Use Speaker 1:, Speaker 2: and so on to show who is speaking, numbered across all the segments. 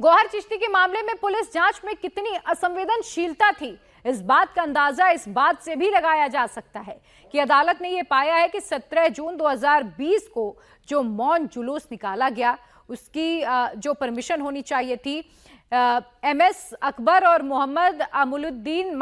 Speaker 1: गौहर चिश्ती के मामले में पुलिस जांच में कितनी असंवेदनशीलता थी, इस बात का अंदाजा इस बात से भी लगाया जा सकता है कि अदालत ने यह पाया है कि 17 जून 2020 को जो मौन जुलूस निकाला गया उसकी जो परमिशन होनी चाहिए थी MS अकबर और मोहम्मद अमुलुद्दीन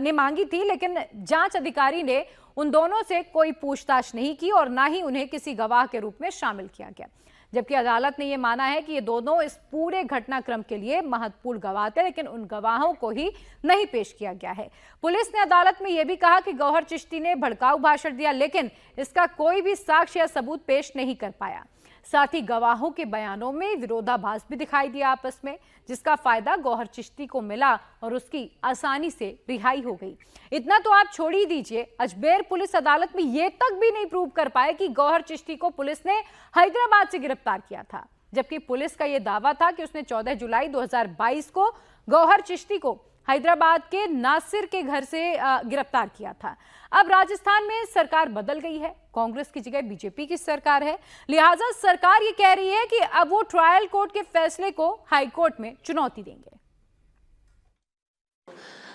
Speaker 1: ने मांगी थी, लेकिन जांच अधिकारी ने उन दोनों से कोई पूछताछ नहीं की और ना ही उन्हें किसी गवाह के रूप में शामिल किया गया। जबकि अदालत ने यह माना है कि ये दोनों इस पूरे घटनाक्रम के लिए महत्वपूर्ण गवाह थे, लेकिन उन गवाहों को ही नहीं पेश किया गया है। पुलिस ने अदालत में यह भी कहा कि गौहर चिश्ती ने भड़काऊ भाषण दिया, लेकिन इसका कोई भी साक्ष्य या सबूत पेश नहीं कर पाया। साथ ही गवाहों के बयानों में विरोधाभास भी दिखाई दिया आपस में, जिसका फायदा गौहर चिश्ती को मिला और उसकी आसानी से रिहाई हो गई। इतना तो आप छोड़ ही दीजिए, अजमेर पुलिस अदालत में यह तक भी नहीं प्रूव कर पाए कि गौहर चिश्ती को पुलिस ने हैदराबाद से गिरफ्तार किया था, जबकि पुलिस का यह दावा था कि उसने 14 जुलाई 2022 को गौहर चिश्ती को हैदराबाद के नासिर के घर से गिरफ्तार किया था। अब राजस्थान में सरकार बदल गई है, कांग्रेस की जगह बीजेपी की सरकार है, लिहाजा सरकार ये कह रही है कि अब वो ट्रायल कोर्ट के फैसले को हाई कोर्ट में चुनौती देंगे।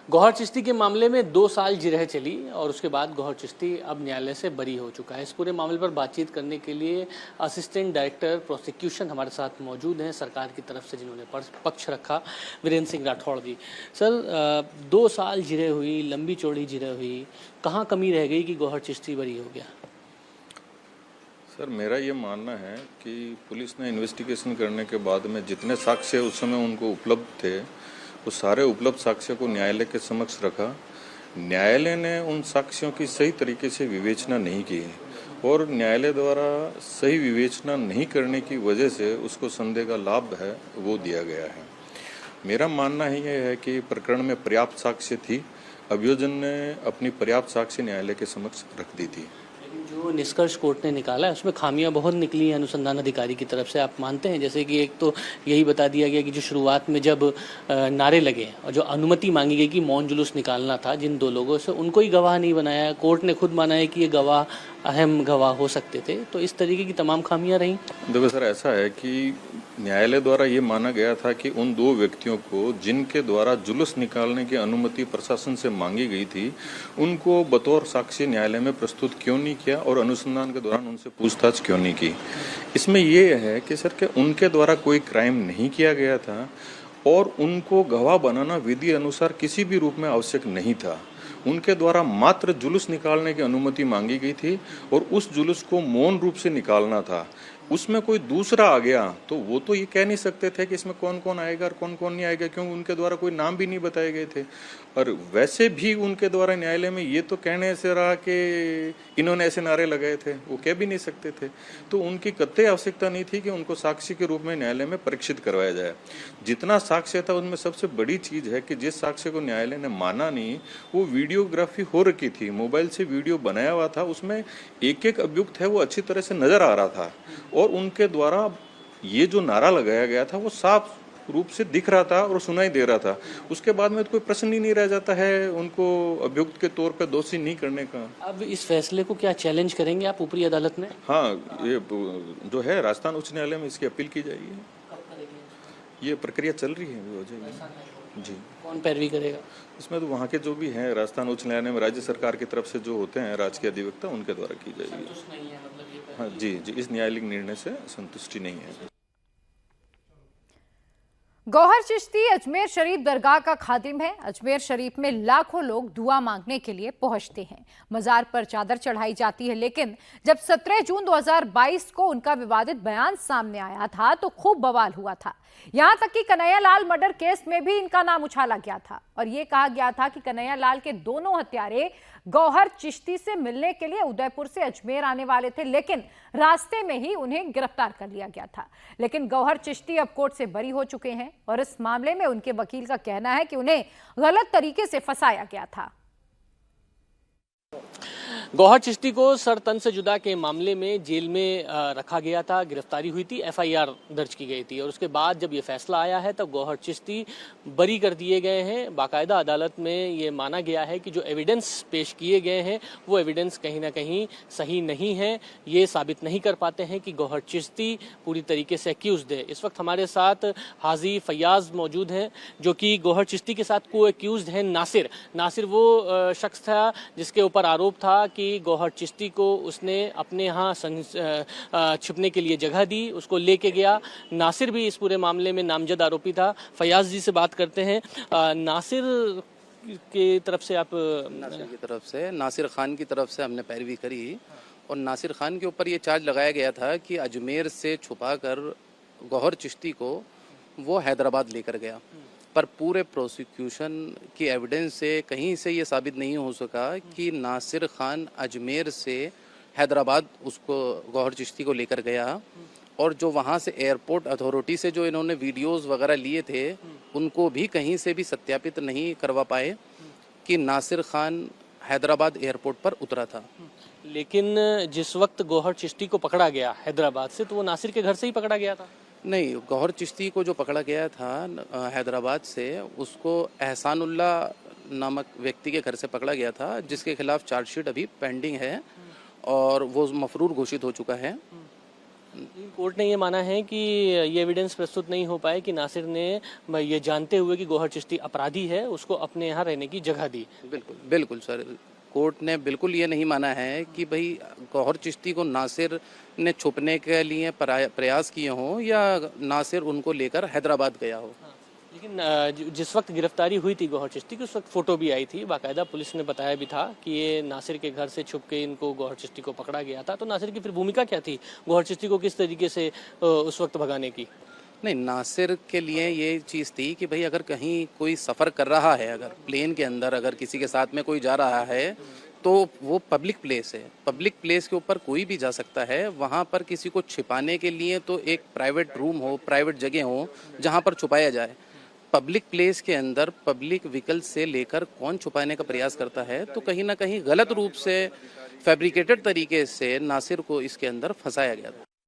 Speaker 2: गौहर चिश्ती के मामले में 2 साल जिरह चली और उसके बाद गौहर चिश्ती अब न्यायालय से बरी हो चुका है। इस पूरे मामले पर बातचीत करने के लिए असिस्टेंट डायरेक्टर प्रोसिक्यूशन हमारे साथ मौजूद हैं, सरकार की तरफ से जिन्होंने पक्ष रखा, वीरेंद्र सिंह राठौड़ जी। सर, 2 साल जिरह हुई, लंबी चौड़ी जिरह हुई, कहाँ कमी रह गई कि गौहर चिश्ती बरी हो गया?
Speaker 3: सर, मेरा ये मानना है कि पुलिस ने इन्वेस्टिगेशन करने के बाद में जितने साक्ष्य उस समय उनको उपलब्ध थे, वो सारे उपलब्ध साक्ष्य को न्यायालय के समक्ष रखा। न्यायालय ने उन साक्ष्यों की सही तरीके से विवेचना नहीं की और न्यायालय द्वारा सही विवेचना नहीं करने की वजह से उसको संदेह का लाभ है वो दिया गया है। मेरा मानना ही यह है कि प्रकरण में पर्याप्त साक्ष्य थी, अभियोजन ने अपनी पर्याप्त साक्ष्य न्यायालय के समक्ष रख दी थी।
Speaker 2: जो निष्कर्ष कोर्ट ने निकाला है उसमें खामियां बहुत निकली हैं अनुसंधान अधिकारी की तरफ से, आप मानते हैं? जैसे कि एक तो यही बता दिया गया कि जो शुरुआत में जब नारे लगे और जो अनुमति मांगी गई कि मौन जुलूस निकालना था जिन 2 लोगों से, उनको ही गवाह नहीं बनाया। कोर्ट ने खुद माना है कि ये गवाह अहम गवाह हो सकते थे, तो इस तरीके की तमाम खामियां रहीं।
Speaker 3: देखो सर, ऐसा है कि न्यायालय द्वारा ये माना गया था कि उन 2 व्यक्तियों को जिनके द्वारा जुलूस निकालने की अनुमति प्रशासन से मांगी गई थी, उनको बतौर साक्षी न्यायालय में प्रस्तुत क्यों नहीं किया और अनुसंधान के दौरान उनसे पूछताछ क्यों नहीं की। इसमें ये है कि सर, कि उनके द्वारा कोई क्राइम नहीं किया गया था और उनको गवाह बनाना विधि अनुसार किसी भी रूप में आवश्यक नहीं था। उनके द्वारा मात्र जुलूस निकालने की अनुमति मांगी गई थी और उस जुलूस को मौन रूप से निकालना था। उसमें कोई दूसरा आ गया तो वो तो ये कह नहीं सकते थे कि इसमें कौन कौन आएगा और कौन कौन नहीं आएगा, क्योंकि उनके द्वारा कोई नाम भी नहीं बताए गए थे। और वैसे भी उनके द्वारा न्यायालय में ये तो कहने से रहा कि इन्होंने ऐसे नारे लगाए थे, वो कह भी नहीं सकते थे। तो उनकी कतई आवश्यकता नहीं थी कि उनको साक्षी के रूप में न्यायालय में परीक्षित करवाया जाए। जितना साक्ष्य था उनमें सबसे बड़ी चीज़ है कि जिस साक्ष्य को न्यायालय ने माना नहीं, वो वीडियोग्राफी हो रखी थी, मोबाइल से वीडियो बनाया हुआ था, उसमें एक एक अभियुक्त है वो अच्छी तरह से नजर आ रहा था और उनके द्वारा ये जो नारा लगाया गया था वो साफ रूप से दिख रहा था और सुनाई दे रहा था। उसके बाद में तो कोई प्रश्न ही नहीं रह जाता है उनको अभियुक्त के तौर पर दोषी नहीं करने का।
Speaker 2: अब इस फैसले को क्या चैलेंज करेंगे आप ऊपरी अदालत में?
Speaker 3: हाँ, ये जो है राजस्थान उच्च न्यायालय में इसकी अपील की जाएगी। ये प्रक्रिया चल रही है, हो जाएगी जी।
Speaker 2: कौन पैरवी करेगा
Speaker 3: इसमें? तो वहाँ के जो भी हैं राजस्थान उच्च न्यायालय में राज्य सरकार की तरफ से जो होते हैं राजकीय अधिवक्ता, उनके द्वारा की जाएगी। हाँ जी, इस न्यायालयिक निर्णय से संतुष्टि नहीं है।
Speaker 1: गौहर चिश्ती अजमेर शरीफ दरगाह का खादिम है। अजमेर शरीफ में लाखों लोग दुआ मांगने के लिए पहुंचते हैं, मजार पर चादर चढ़ाई जाती है, लेकिन जब 17 जून 2022 को उनका विवादित बयान सामने आया था तो खूब बवाल हुआ था। यहां तक कि कन्हैयालाल मर्डर केस में भी इनका नाम उछाला गया था और यह कहा गया था कि कन्हैयालाल के दोनों हत्यारे गौहर चिश्ती से मिलने के लिए उदयपुर से अजमेर आने वाले थे, लेकिन रास्ते में ही उन्हें गिरफ्तार कर लिया गया था। लेकिन गौहर चिश्ती अब कोर्ट से बरी हो चुके हैं और इस मामले में उनके वकील का कहना है कि उन्हें गलत तरीके से फंसाया गया था।
Speaker 2: गौहर चिश्ती को सर तन से जुदा के मामले में जेल में रखा गया था, गिरफ्तारी हुई थी, एफआईआर दर्ज की गई थी और उसके बाद जब ये फैसला आया है तब गौहर चिश्ती बरी कर दिए गए हैं। बाकायदा अदालत में ये माना गया है कि जो एविडेंस पेश किए गए हैं वो एविडेंस कहीं ना कहीं सही नहीं है, ये साबित नहीं कर पाते हैं कि गौहर चिश्ती पूरी तरीके से एक्यूज्ड है। इस वक्त हमारे साथ हाजी फैयाज मौजूद हैं जो कि गौहर चिश्ती के साथ को एक्यूज्ड हैं नासिर वो शख्स था जिसके ऊपर आरोप था कि गौहर चिश्ती को उसने अपने यहाँ छिपने के लिए जगह दी, उसको लेके गया। नासिर भी इस पूरे मामले में नामजद आरोपी था। फयाज जी से बात करते हैं। नासिर की तरफ से
Speaker 4: नासिर खान की तरफ से हमने पैरवी करी और नासिर खान के ऊपर ये चार्ज लगाया गया था कि अजमेर से छुपाकर गौहर चिश्ती को वो हैदराबाद लेकर गया, पर पूरे प्रोसिक्यूशन की एविडेंस से कहीं से ये साबित नहीं हो सका कि नासिर खान अजमेर से हैदराबाद उसको गौहर चिश्ती को लेकर गया और जो वहाँ से एयरपोर्ट अथॉरिटी से जो इन्होंने वीडियोस वगैरह लिए थे उनको भी कहीं से भी सत्यापित नहीं करवा पाए कि नासिर खान हैदराबाद एयरपोर्ट पर उतरा था।
Speaker 2: लेकिन जिस वक्त गौहर चिश्ती को पकड़ा गया हैदराबाद से तो वो नासिर के घर से ही पकड़ा गया था।
Speaker 4: नहीं, गौहर चिश्ती को जो पकड़ा गया था हैदराबाद से उसको एहसानुल्लाह नामक व्यक्ति के घर से पकड़ा गया था जिसके खिलाफ चार्जशीट अभी पेंडिंग है और वो मफरूर घोषित हो चुका है।
Speaker 2: कोर्ट ने ये माना है कि ये एविडेंस प्रस्तुत नहीं हो पाए कि नासिर ने ये जानते हुए कि गौहर चिश्ती अपराधी है उसको अपने यहाँ रहने की जगह दी।
Speaker 4: बिल्कुल सर, कोर्ट ने बिल्कुल ये नहीं माना है कि भाई गौहर चिश्ती को नासिर ने छुपने के लिए प्रयास किए हों या नासिर उनको लेकर हैदराबाद गया हो।
Speaker 2: लेकिन जिस वक्त गिरफ्तारी हुई थी गौहर चिश्ती की उस वक्त फोटो भी आई थी, बाकायदा पुलिस ने बताया भी था कि ये नासिर के घर से छुप के इनको गौहर चिश्ती को पकड़ा गया था। तो नासिर की फिर भूमिका क्या थी गौहर चिश्ती को किस तरीके से उस वक्त भगाने की?
Speaker 4: नहीं, नासिर के लिए ये चीज़ थी कि भाई अगर कहीं कोई सफ़र कर रहा है, अगर प्लेन के अंदर अगर किसी के साथ में कोई जा रहा है तो वो पब्लिक प्लेस है, पब्लिक प्लेस के ऊपर कोई भी जा सकता है। वहाँ पर किसी को छिपाने के लिए तो एक प्राइवेट रूम हो, प्राइवेट जगह हो जहाँ पर छुपाया जाए। पब्लिक प्लेस के अंदर पब्लिक व्हीकल से लेकर कौन छुपाने का प्रयास करता है? तो कहीं ना कहीं गलत रूप से फैब्रिकेटेड तरीके से नासिर को इसके अंदर फंसाया गया था।